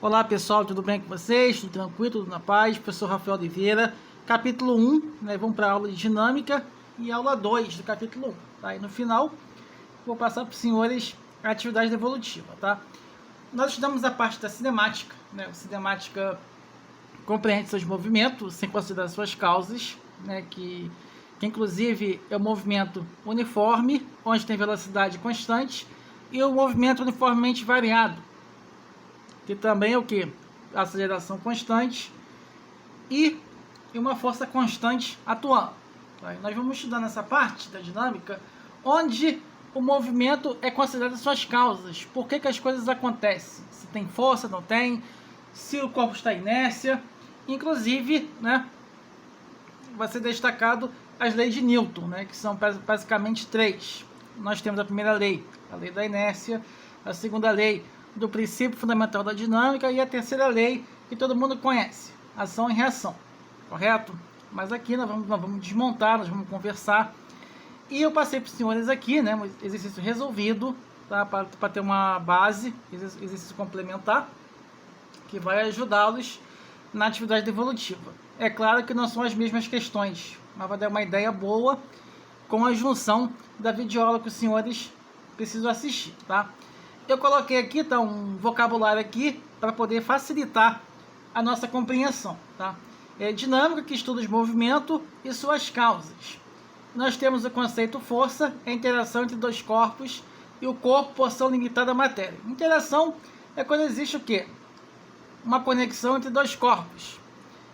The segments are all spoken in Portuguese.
Olá pessoal, tudo bem com vocês? Tudo tranquilo, tudo na paz? Professor Rafael Oliveira, capítulo 1, né? Vamos para a aula de dinâmica e aula 2 do capítulo 1, tá? E no final, vou passar para os senhores a atividade evolutiva, tá? Nós estudamos a parte da cinemática, né? A cinemática compreende seus movimentos, sem considerar suas causas, né? Que inclusive é o movimento uniforme, onde tem velocidade constante, e o movimento uniformemente variado, que também é o que? Aceleração constante e uma força constante atuando. Nós vamos estudar nessa parte da dinâmica, onde o movimento é considerado suas causas. Por que as coisas acontecem? Se tem força, não tem, se o corpo está em inércia. Inclusive, né, vai ser destacado as leis de Newton, né, que são basicamente 3. Nós temos a primeira lei, a lei da inércia, a segunda lei do princípio fundamental da dinâmica e a terceira lei que todo mundo conhece, ação e reação, correto? Mas aqui nós vamos desmontar, nós vamos conversar. E eu passei para os senhores aqui, né, um exercício resolvido, tá, para ter uma base, exercício complementar, que vai ajudá-los na atividade evolutiva. É claro que não são as mesmas questões, mas vai dar uma ideia boa com a junção da videoaula que os senhores precisam assistir, tá? Eu coloquei aqui, tá, um vocabulário aqui para poder facilitar a nossa compreensão, tá? É dinâmica, que estuda os movimentos e suas causas. Nós temos o conceito força, a interação entre dois corpos, e o corpo, porção limitada da matéria. Interação é quando existe o quê? Uma conexão entre dois corpos.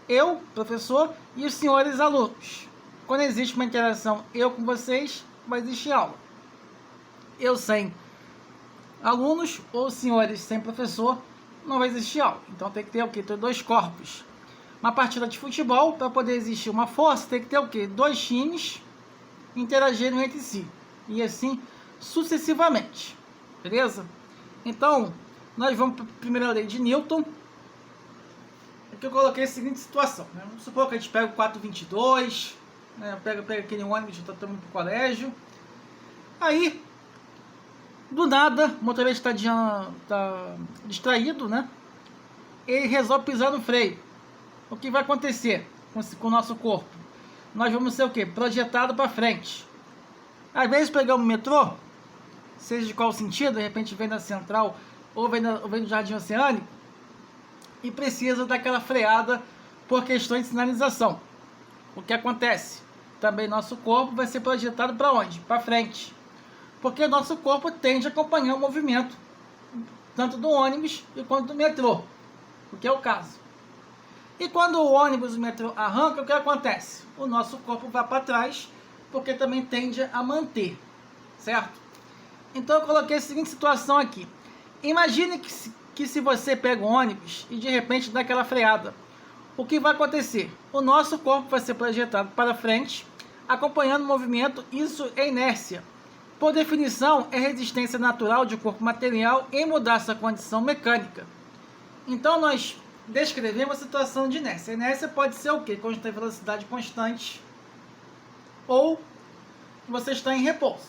Eu, professor, e os senhores alunos. Quando existe uma interação eu com vocês, vai existir aula. Eu sem alunos ou senhores sem professor, não vai existir aula. Então tem que ter o quê? Ter dois corpos. Uma partida de futebol, para poder existir uma força, tem que ter o quê? Dois times interagindo entre si. E assim sucessivamente. Beleza? Então, nós vamos para a primeira lei de Newton. Aqui eu coloquei a seguinte situação, né? Vamos supor que a gente pega o 422, né? Pega aquele ônibus que está tomando para o colégio. Aí, do nada, o motorista está distraído, né? Ele resolve pisar no freio. O que vai acontecer com o nosso corpo? Nós vamos ser o quê? Projetado para frente. Às vezes pegamos o metrô, seja de qual sentido, de repente vem da Central ou vem do Jardim Oceânico, e precisa daquela freada por questões de sinalização. O que acontece? Também nosso corpo vai ser projetado para onde? Para frente. Porque nosso corpo tende a acompanhar o movimento, tanto do ônibus quanto do metrô, o que é o caso. E quando o ônibus e o metrô arranca, o que acontece? O nosso corpo vai para trás, porque também tende a manter, certo? Então eu coloquei a seguinte situação aqui. Imagine que se você pega o ônibus e de repente dá aquela freada, o que vai acontecer? O nosso corpo vai ser projetado para frente, acompanhando o movimento, isso é inércia. Por definição, é resistência natural de um corpo material em mudar sua condição mecânica. Então nós descrevemos a situação de inércia. A inércia pode ser o quê? Quando tem velocidade constante ou você está em repouso.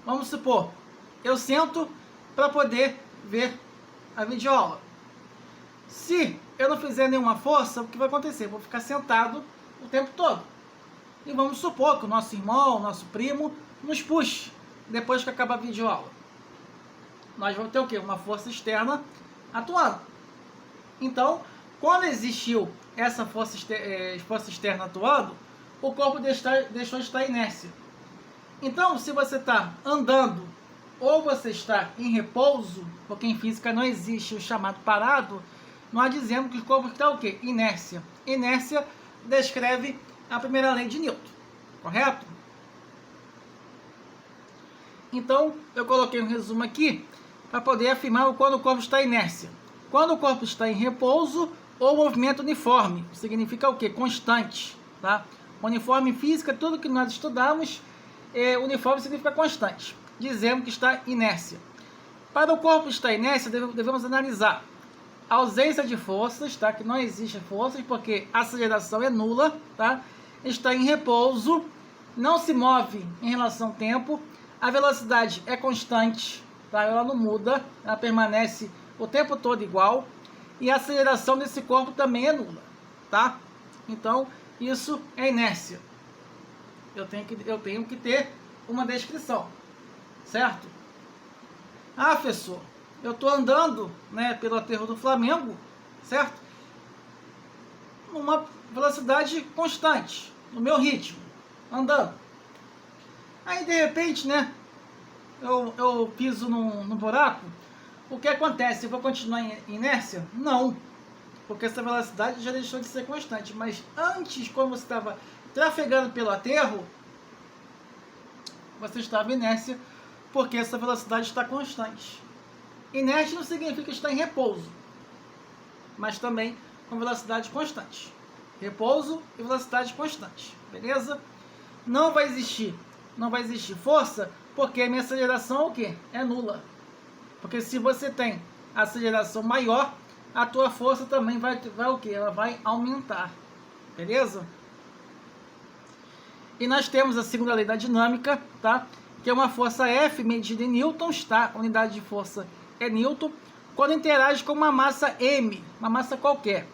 Vamos supor, eu sento para poder ver a videoaula. Se eu não fizer nenhuma força, o que vai acontecer? Eu vou ficar sentado o tempo todo. E vamos supor que o nosso irmão, o nosso primo, nos puxe depois que acabar a videoaula. Nós vamos ter o quê? Uma força externa atuando. Então, quando existiu essa força externa atuando, o corpo deixou de estar em inércia. Então, se você está andando ou você está em repouso, porque em física não existe o chamado parado, nós dizemos que o corpo está o quê? Inércia. Inércia descreve a primeira lei de Newton, correto? Então, eu coloquei um resumo aqui para poder afirmar quando o corpo está em inércia. Quando o corpo está em repouso ou movimento uniforme, significa o quê? Constante, tá? Uniforme em física, tudo que nós estudamos, uniforme significa constante. Dizemos que está em inércia. Para o corpo estar em inércia, devemos analisar a ausência de forças, tá? Que não existe forças, porque a aceleração é nula, tá? Está em repouso, não se move em relação ao tempo, a velocidade é constante, tá? Ela não muda, ela permanece o tempo todo igual. e a aceleração desse corpo também é nula, tá? Então, isso é inércia. Eu tenho que ter uma descrição, certo? Ah, professor, eu estou andando, né, pelo aterro do Flamengo, certo? Numa velocidade constante, no meu ritmo, andando. Aí, de repente, né, eu piso num buraco. O que acontece? Eu vou continuar em inércia? Não, porque essa velocidade já deixou de ser constante. Mas antes, quando você estava trafegando pelo aterro, você estava em inércia, porque essa velocidade está constante. Inerte não significa estar em repouso, mas também com velocidade constante. Repouso e velocidade constante, beleza? Não vai existir força, porque a minha aceleração é o quê? É nula. Porque se você tem aceleração maior, a tua força também vai o quê? Ela vai aumentar, beleza? E nós temos a segunda lei da dinâmica, tá? Que é uma força F medida em newtons, tá? A unidade de força é newton. Quando interage com uma massa M, uma massa qualquer,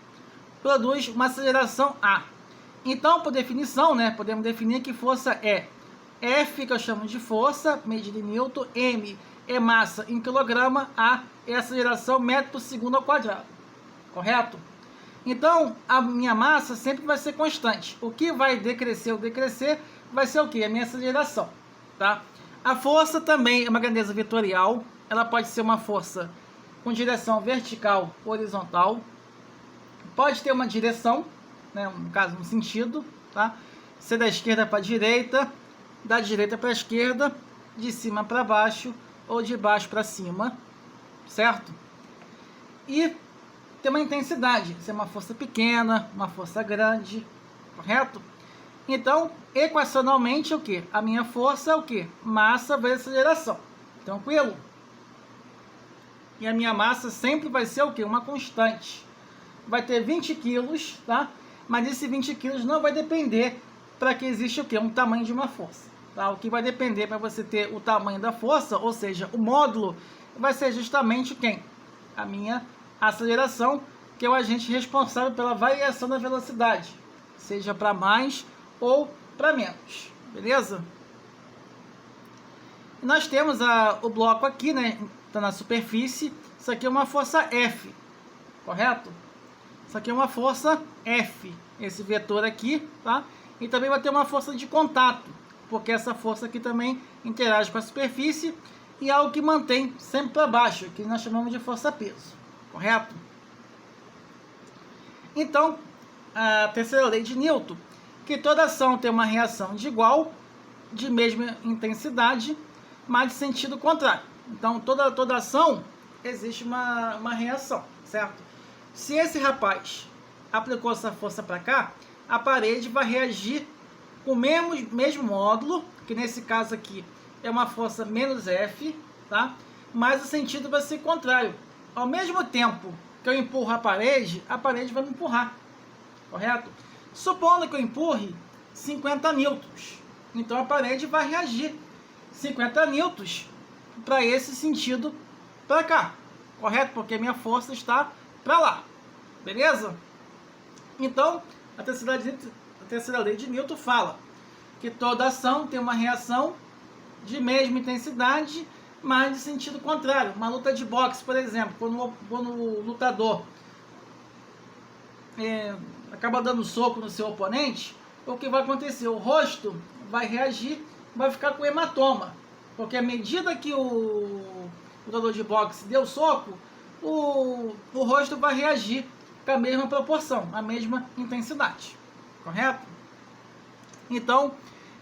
produz uma aceleração A. Então, por definição, né, podemos definir que força é F, que eu chamo de força, medida em newton, M é massa em quilograma, A é aceleração metro por segundo ao quadrado, correto? Então, a minha massa sempre vai ser constante. O que vai decrescer ou decrescer vai ser o que? A minha aceleração, tá? A força também é uma grandeza vetorial. Ela pode ser uma força com direção vertical ou horizontal. Pode ter uma direção, né, no caso, um sentido, tá? Ser da esquerda para a direita, da direita para a esquerda, de cima para baixo ou de baixo para cima, certo? E tem uma intensidade, se é uma força pequena, uma força grande, correto? Então, equacionalmente, o que? A minha força é o que? Massa vezes aceleração, tranquilo? E a minha massa sempre vai ser o que? Uma constante. Vai ter 20 quilos, tá? Mas esse 20 quilos não vai depender para que exista o que? Um tamanho de uma força, tá? O que vai depender para você ter o tamanho da força, ou seja, o módulo, vai ser justamente quem? A minha aceleração, que é o agente responsável pela variação da velocidade, seja para mais ou para menos, beleza? E nós temos o bloco aqui, né? Está na superfície. Isso aqui é uma força F, correto? Isso aqui é uma força F, esse vetor aqui, tá? E também vai ter uma força de contato, porque essa força aqui também interage com a superfície e é algo que mantém sempre para baixo, que nós chamamos de força-peso, correto? Então, a terceira lei de Newton, que toda ação tem uma reação de igual, de mesma intensidade, mas de sentido contrário. Então, toda ação existe uma reação, certo? Se esse rapaz aplicou essa força para cá, a parede vai reagir com o mesmo módulo, que nesse caso aqui é uma força menos F, tá? Mas o sentido vai ser contrário. Ao mesmo tempo que eu empurro a parede vai me empurrar, correto? Supondo que eu empurre 50 newtons, então a parede vai reagir 50 newtons para esse sentido para cá, correto? Porque a minha força está para lá, beleza? Então, a terceira lei de Newton fala que toda ação tem uma reação de mesma intensidade, mas de sentido contrário. Uma luta de boxe, por exemplo, quando o lutador acaba dando soco no seu oponente, o que vai acontecer? O rosto vai reagir, vai ficar com hematoma, porque à medida que o lutador de boxe deu soco, o rosto vai reagir com a mesma proporção, a mesma intensidade, correto? Então,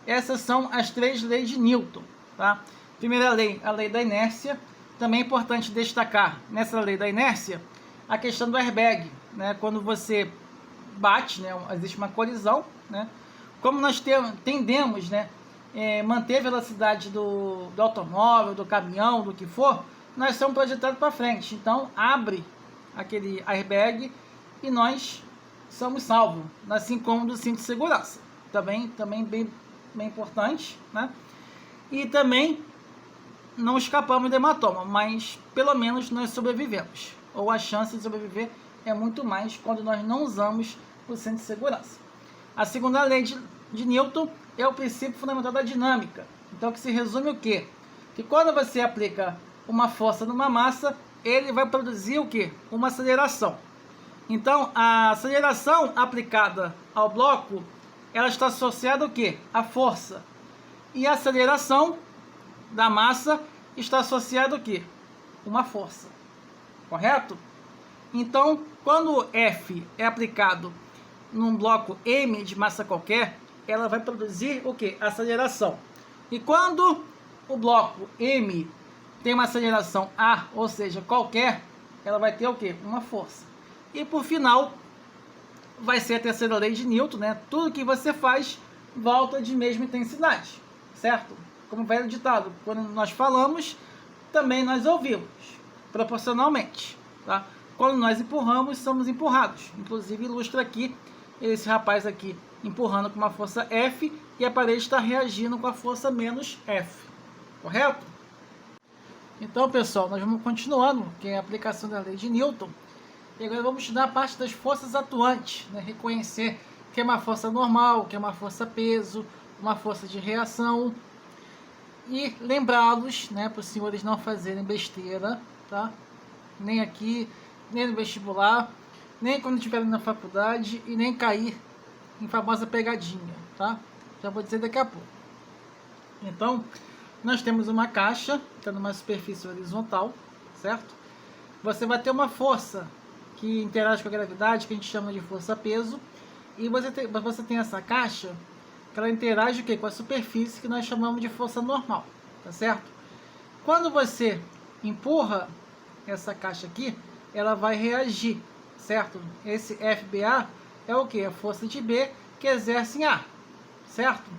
essas são as três leis de Newton, tá? Primeira lei, a lei da inércia. Também é importante destacar nessa lei da inércia a questão do airbag, né? Quando você bate, né, existe uma colisão, né? Como nós tendemos, né, manter a velocidade do automóvel, do caminhão, do que for, nós somos projetados para frente. Então, abre aquele airbag e nós somos salvos, assim como do cinto de segurança. Também bem importante, né? E também não escapamos do hematoma, mas pelo menos nós sobrevivemos, ou a chance de sobreviver é muito mais quando nós não usamos o centro de segurança. A segunda lei de Newton é o princípio fundamental da dinâmica. Então, que se resume o quê? Que quando você aplica uma força numa massa, ele vai produzir o quê? Uma aceleração. Então, a aceleração aplicada ao bloco, ela está associada ao quê? À força. E a aceleração da massa está associada ao quê? Uma força. Correto? Então, quando F é aplicado num bloco M de massa qualquer, ela vai produzir o quê? Aceleração. E quando o bloco M tem uma aceleração A, ou seja, qualquer, ela vai ter o quê? Uma força. E por final, vai ser a terceira lei de Newton, né? Tudo que você faz volta de mesma intensidade, certo? Como velho ditado, quando nós falamos, também nós ouvimos, proporcionalmente, tá? Quando nós empurramos, somos empurrados. Inclusive, ilustra aqui esse rapaz aqui empurrando com uma força F e a parede está reagindo com a força menos F. Correto? Então, pessoal, nós vamos continuando, que é a aplicação da lei de Newton. E agora vamos estudar a parte das forças atuantes, né? Reconhecer que é uma força normal, que é uma força peso, uma força de reação. E lembrá-los, né, para os senhores não fazerem besteira, tá? Nem aqui, nem no vestibular, nem quando estiverem na faculdade e nem cair em famosa pegadinha, tá? Já vou dizer daqui a pouco. Então, nós temos uma caixa, está numa superfície horizontal, certo? Você vai ter uma força que interage com a gravidade, que a gente chama de força-peso, e você tem essa caixa, que ela interage o quê? Com a superfície, que nós chamamos de força normal, tá certo? Quando você empurra essa caixa aqui, ela vai reagir, certo? Esse FBA é o que? A força de B que exerce em A, certo?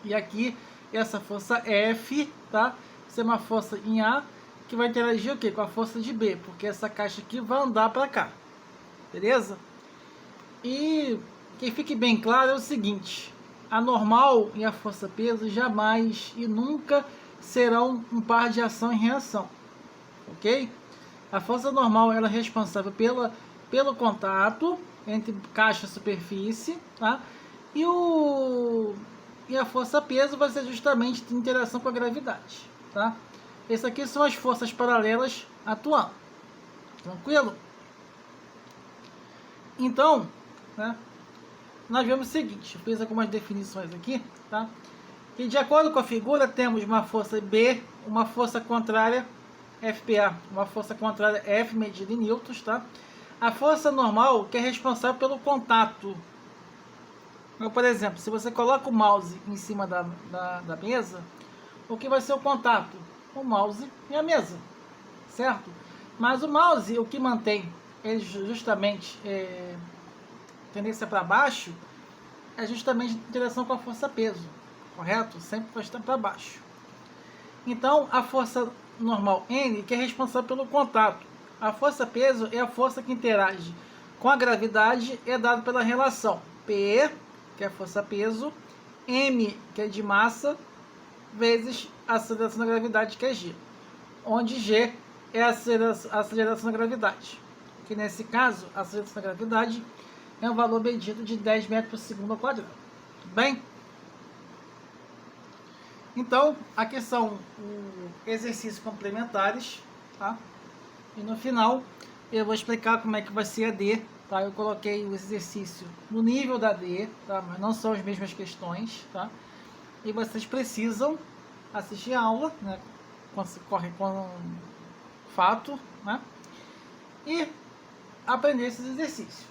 E aqui, essa força F, tá? Isso é uma força em A que vai interagir o que? Com a força de B, porque essa caixa aqui vai andar para cá, beleza? E que fique bem claro é o seguinte: a normal e a força-peso jamais e nunca serão um par de ação e reação, ok? A força normal ela é responsável pelo contato entre caixa e superfície, tá? E a força-peso vai ser justamente de interação com a gravidade, tá? Essas aqui são as forças paralelas atuando, tranquilo? Então, né, nós vemos o seguinte, eu fiz algumas definições aqui, tá? Que de acordo com a figura temos uma força B, uma força contrária FPA, uma força contrária F medida em newtons, tá? A força normal que é responsável pelo contato. Então, por exemplo, se você coloca o mouse em cima da mesa, o que vai ser o contato? O mouse e a mesa, certo? Mas o mouse, o que mantém ele justamente tendência para baixo, é justamente a interação com a força-peso, correto? Sempre vai estar para baixo. Então, a força normal N, que é responsável pelo contato. A força-peso é a força que interage com a gravidade, é dada pela relação P, que é a força-peso, M, que é de massa, vezes a aceleração da gravidade, que é G, onde G é a aceleração da gravidade, que nesse caso, a aceleração da gravidade é um valor medido de 10 metros por segundo ao quadrado. Tudo bem? Então, aqui são exercícios complementares, tá? E no final, eu vou explicar como é que vai ser a D, tá? Eu coloquei o exercício no nível da D, tá? Mas não são as mesmas questões, tá? E vocês precisam assistir a aula, né? Quando se corre com fato, né? E aprender esses exercícios.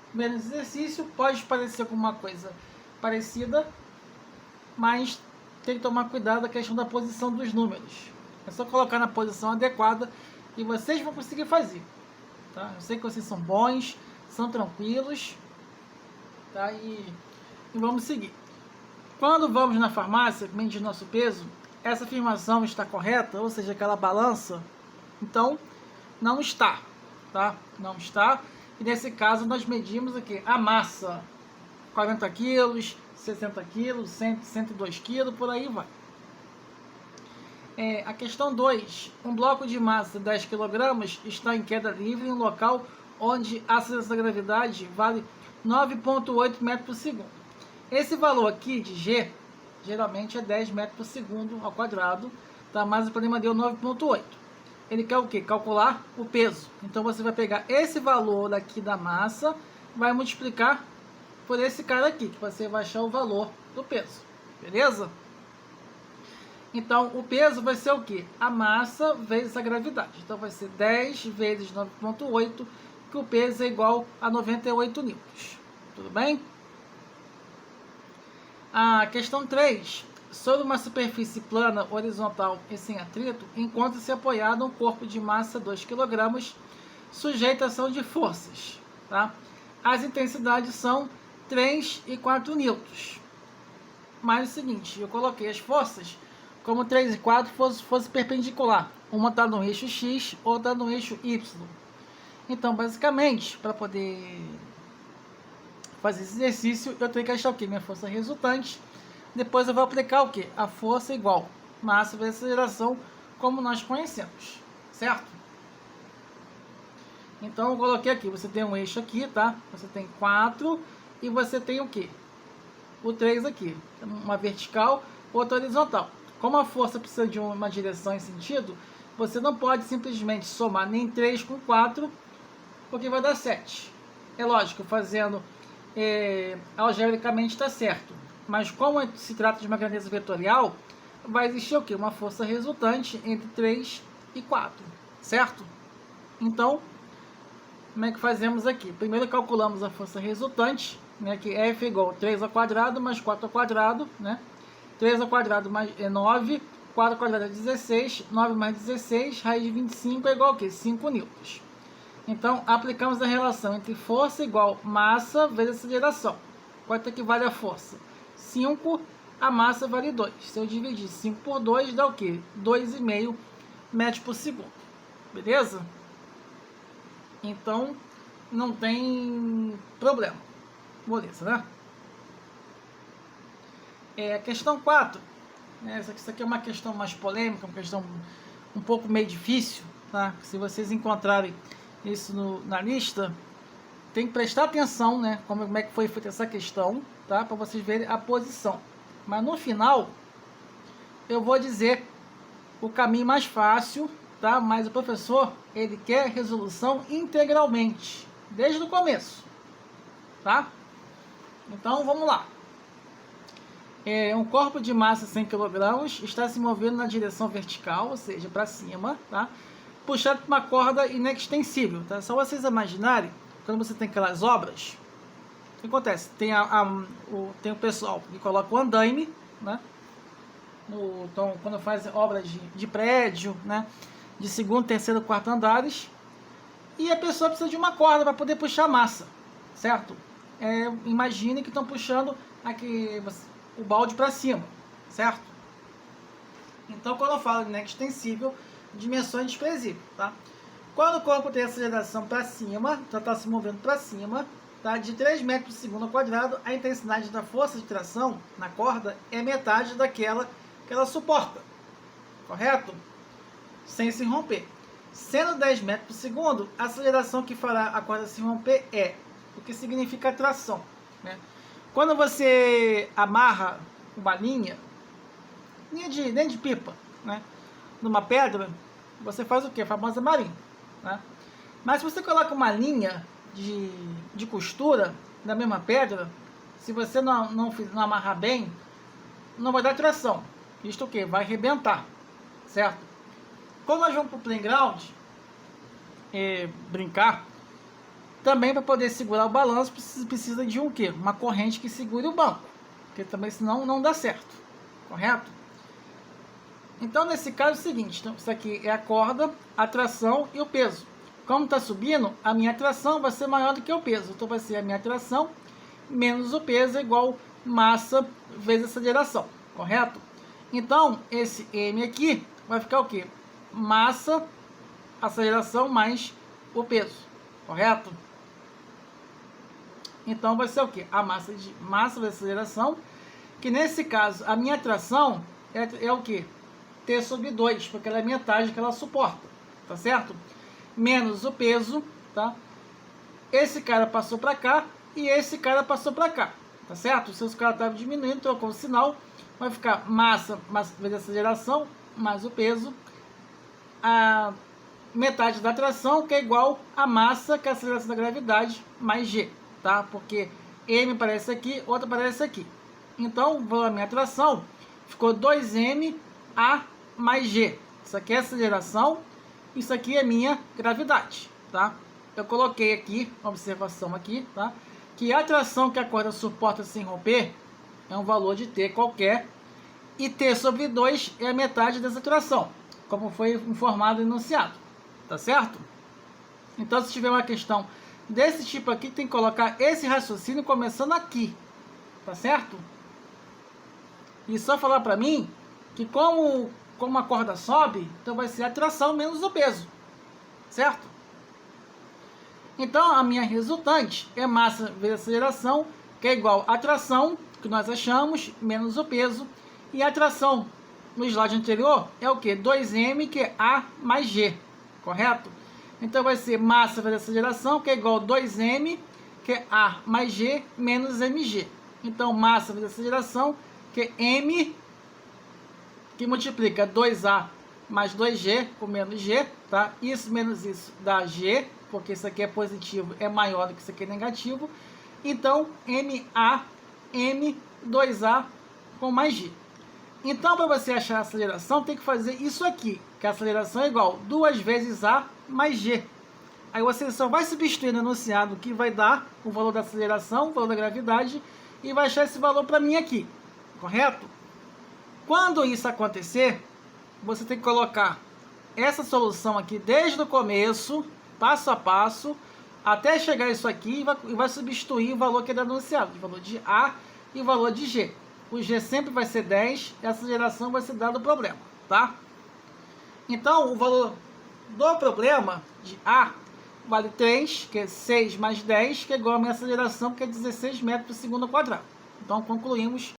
O primeiro exercício pode parecer com uma coisa parecida, mas tem que tomar cuidado com a questão da posição dos números. É só colocar na posição adequada e vocês vão conseguir fazer, tá? Eu sei que vocês são bons, são tranquilos, tá? E vamos seguir. Quando vamos na farmácia medir nosso peso, essa afirmação está correta, ou seja, aquela balança, então não está, tá? Não está. E nesse caso nós medimos aqui a massa, 40 quilos, 60 quilos, 102 quilos, por aí vai. A questão 2. Um bloco de massa de 10 kg está em queda livre em um local onde a aceleração da gravidade vale 9,8 metros por segundo. Esse valor aqui de G, geralmente é 10 metros por segundo ao quadrado, tá? Mas o problema deu 9,8. Ele quer o quê? Calcular o peso. Então você vai pegar esse valor aqui da massa, vai multiplicar por esse cara aqui, que você vai achar o valor do peso. Beleza? Então, o peso vai ser o quê? A massa vezes a gravidade. Então, vai ser 10 vezes 9,8, que o peso é igual a 98 newtons. Tudo bem? A questão 3. Sobre uma superfície plana, horizontal e sem atrito, encontra-se apoiado um corpo de massa 2 kg, sujeito à ação de forças. Tá? As intensidades são 3 e 4 newtons. Mas é o seguinte, eu coloquei as forças como 3 e 4 fosse perpendicular. Uma está no eixo X, outra no eixo Y. Então, basicamente, para poder fazer esse exercício, eu tenho que achar o quê? Minha força resultante. Depois eu vou aplicar o quê? A força igual massa vezes aceleração, como nós conhecemos. Certo? Então, eu coloquei aqui. Você tem um eixo aqui, tá? Você tem 4 e você tem o quê? O 3 aqui. Uma vertical, outra horizontal. Como a força precisa de uma direção em sentido, você não pode simplesmente somar nem 3 com 4, porque vai dar 7. É lógico, fazendo algebricamente está certo. Mas como se trata de uma grandeza vetorial, vai existir o quê? Uma força resultante entre 3 e 4. Certo? Então, como é que fazemos aqui? Primeiro calculamos a força resultante, né, que F é igual a 3 ao quadrado mais 4 ao quadrado, né? 3 ao quadrado mais 9, 4 ao quadrado é 16, 9 mais 16, raiz de 25 é igual a quê? 5 newtons. Então, aplicamos a relação entre força igual massa vezes aceleração. Quanto é que vale a força? 5, a massa vale 2. Se eu dividir 5 por 2, dá o quê? 2,5 metros por segundo. Beleza? Então, não tem problema. Beleza, né? Questão 4. Isso aqui é uma questão mais polêmica, uma questão um pouco meio difícil, tá? Se vocês encontrarem isso na lista, tem que prestar atenção, né? Como é que foi feita essa questão, tá? Para vocês verem a posição. Mas no final, eu vou dizer o caminho mais fácil, tá? Mas o professor, ele quer resolução integralmente, desde o começo, tá? Então, vamos lá. Um corpo de massa 100 kg está se movendo na direção vertical, ou seja, para cima, tá? Puxado por uma corda inextensível, tá? Só vocês imaginarem, quando você tem aquelas obras, o que acontece? Tem o pessoal que coloca o andaime, né? Então, quando faz obras de prédio, né? De segundo, terceiro, quarto andares, e a pessoa precisa de uma corda para poder puxar massa, certo? Imagine que estão puxando aqui o balde para cima, certo? Então, quando eu falo de inextensível, dimensões desprezíveis, tá? Quando o corpo tem aceleração para cima, já está se movendo para cima, tá? De 3 metros por segundo ao quadrado, a intensidade da força de tração na corda é metade daquela que ela suporta, correto? Sem se romper. Sendo 10 metros por segundo, a aceleração que fará a corda se romper o que significa tração, né? Quando você amarra uma linha nem de pipa, né, numa pedra, você faz o que? A famosa marinha, né? Mas se você coloca uma linha de costura na mesma pedra, se você não amarrar bem, não vai dar tração. Isto o que? Vai arrebentar, certo? Quando nós vamos para o playground brincar, também para poder segurar o balanço precisa de um quê? Uma corrente que segure o banco, porque também senão não dá certo, correto? Então nesse caso é o seguinte, então, isso aqui é a corda, a tração e o peso. Como está subindo, a minha tração vai ser maior do que o peso, então vai ser a minha tração menos o peso é igual massa vezes aceleração, correto? Então esse M aqui vai ficar o quê? Massa, aceleração mais o peso, correto? Então vai ser o que? A massa vezes aceleração, que nesse caso a minha tração é o que? T sobre 2, porque ela é metade que ela suporta, tá certo? Menos o peso, tá? esse cara passou para cá e esse cara passou para cá, tá certo? Se os caras estavam diminuindo, trocou o sinal, vai ficar massa vezes aceleração, mais o peso, a metade da atração, que é igual a massa, que é a aceleração da gravidade, mais G, tá? Porque M aparece aqui, outra aparece aqui. Então, a minha atração ficou 2m A mais G. Isso aqui é aceleração, isso aqui é minha gravidade, tá? Eu coloquei aqui, uma observação aqui, tá? Que a atração que a corda suporta sem romper é um valor de T qualquer, e T sobre 2 é a metade dessa atração, como foi informado e enunciado, tá certo? Então, se tiver uma questão desse tipo aqui, tem que colocar esse raciocínio começando aqui, tá certo? E só falar para mim que como a corda sobe, então vai ser a atração menos o peso, certo? Então, a minha resultante é massa vezes aceleração, que é igual a atração, que nós achamos, menos o peso. E a atração no slide anterior é o que? 2m, que é A mais G, correto? Então, vai ser massa vezes aceleração, que é igual a 2m, que é A mais G, menos mg. Então, massa vezes aceleração, que é m, que multiplica 2A mais 2G por menos G, tá? Isso menos isso dá G, porque isso aqui é positivo, é maior do que isso aqui é negativo. Então, MA, M2A com mais G. Então, para você achar a aceleração, tem que fazer isso aqui, que a aceleração é igual a 2 vezes A mais G. Aí você só vai substituir no enunciado que vai dar o valor da aceleração, o valor da gravidade, e vai achar esse valor para mim aqui, correto? Quando isso acontecer, você tem que colocar essa solução aqui desde o começo, passo a passo, até chegar isso aqui e vai substituir o valor que é anunciado, o valor de A e o valor de G. O G sempre vai ser 10 e a aceleração vai ser dado o problema, tá? Então, o valor do problema de A vale 3, que é 6 mais 10, que é igual a minha aceleração, que é 16 metros por segundo ao quadrado. Então, concluímos